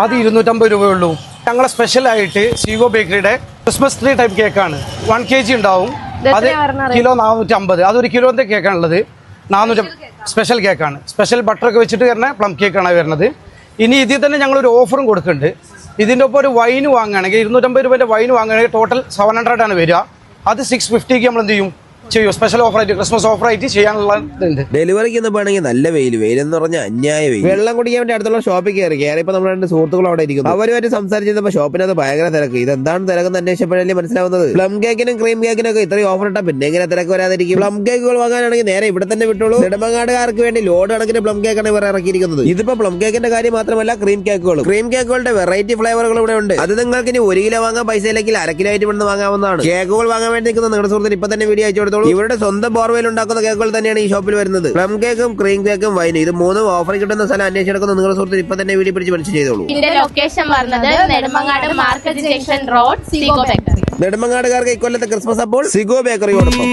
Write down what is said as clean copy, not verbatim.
അത് 250 രൂപയുള്ളൂ. ഞങ്ങളെ സ്പെഷ്യലായിട്ട് സീഗോ ബേക്കറിയുടെ ക്രിസ്മസ് ട്രീ ടൈപ്പ് കേക്കാണ്. 1 kg ഉണ്ടാവും. അത് കിലോ 450. അതൊരു കിലോന്റെ കേക്കാണുള്ളത്. 400 സ്പെഷ്യൽ കേക്കാണ്. സ്പെഷ്യൽ ബട്ടറൊക്കെ വെച്ചിട്ട് വരുന്ന പ്ലം കേക്കാണ് വരുന്നത്. ഇനി ഇതിൽ തന്നെ ഞങ്ങളൊരു ഓഫറും കൊടുക്കുന്നുണ്ട്. ഇതിൻ്റെ ഒപ്പം ഒരു വൈന് വാങ്ങുകയാണെങ്കിൽ 250 രൂപേൻ്റെ വൈന് വാങ്ങുകയാണെങ്കിൽ ടോട്ടൽ 700 ആണ് വരിക. അത് 650 നമ്മൾ എന്ത് ചെയ്യും ചെയ്യും സ്പെഷ്യൽ ഓഫറായിട്ട് ക്രിസ്മസ് ഓഫറായിട്ട് ചെയ്യാനുള്ളതുണ്ട്. ഡെലിവറിക്ക് ഒന്ന് പോകണമെങ്കിൽ നല്ല വെയിലെന്ന് പറഞ്ഞാൽ അന്യായ വെയിൽ. വെള്ളം കുടിക്കാൻ വേണ്ടി അടുത്തുള്ള ഷോപ്പിൽ കയറിയപ്പോൾ നമ്മൾ 2 സുഹൃത്തുക്കൾ അവിടെ ഇരിക്കുന്നു. അവരുമായിട്ട് സംസാരിച്ചപ്പോൾ ഷോപ്പിനകത്ത് ഭയങ്കര തിരക്ക്. ഇതെന്താണ് തിരക്കെന്ന് അന്വേഷിച്ചപ്പോഴല്ലേ മനസ്സിലാവുന്നത്. പ്ലം കേക്കിനും ക്രീം കേക്കിനും ഒക്കെ ഇത്രയും ഓഫർ ഇട്ടാൽ പിന്നെ എങ്ങനെ തിരക്ക് വരാതിരിക്കും. പ്ലം കേക്കുകൾ വാങ്ങാനാണെങ്കിൽ നേരെ ഇവിടെ തന്നെ വിട്ടോളൂ. നെടുമങ്ങാടുകാർക്ക് വേണ്ടി ലോഡ് കണക്കിന് പ്ലം കേക്കാണ് ഇവർ ഇറക്കിയിരിക്കുന്നത്. ഇതിപ്പോ പ്ലം കേക്കിന്റെ കാര്യം മാത്രമല്ല, ക്രീം കേക്കുകളുടെ വെറൈറ്റി ഫ്ലേവറുകൾ ഇവിടെ ഉണ്ട്. അത് നിങ്ങൾക്ക് ഇനി 1 കിലോ വാങ്ങാൻ പൈസ ഇല്ലെങ്കിൽ 1/2 കിലോ ആയിട്ട് ഇവിടുന്ന് വാങ്ങാവുന്നതാണ്. കേക്കുകൾ വാങ്ങാൻ വേണ്ടി നിൽക്കുന്ന നിങ്ങളുടെ സുഹൃത്തിന് ഇപ്പൊ തന്നെ വീഡിയോ അയച്ചു കൊടുത്തോളൂ. ഇവരുടെ സ്വന്തം ബോർവെയിൽ ഉണ്ടാക്കുന്ന കേക്കുകൾ തന്നെയാണ് ഈ ഷോപ്പിൽ വരുന്നത്. പ്ലം കേക്കും ക്രീം കേക്കും വൈനും ഇത് 3 ഓഫർ കിട്ടുന്ന സ്ഥലം അന്വേഷിച്ചെടുക്കുന്ന നിങ്ങളുടെ സുഹൃത്തിന് ഇപ്പൊ തന്നെ വീഡിയോ പിടിച്ച് മനസ്സിൽ ചെയ്തോളൂ. ലൊക്കേഷൻ പറഞ്ഞത് നെടുമങ്ങാട് മാർക്കറ്റ് ജംഗ്ഷൻ റോഡ്, സീഗോ ബേക്കറി. നെടുമങ്ങാടുകാർക്ക് ഇക്കൊല്ലത്തെ ക്രിസ്മസ് അപ്പോൾ സിഗോ ബേക്കറിയോടൊപ്പം.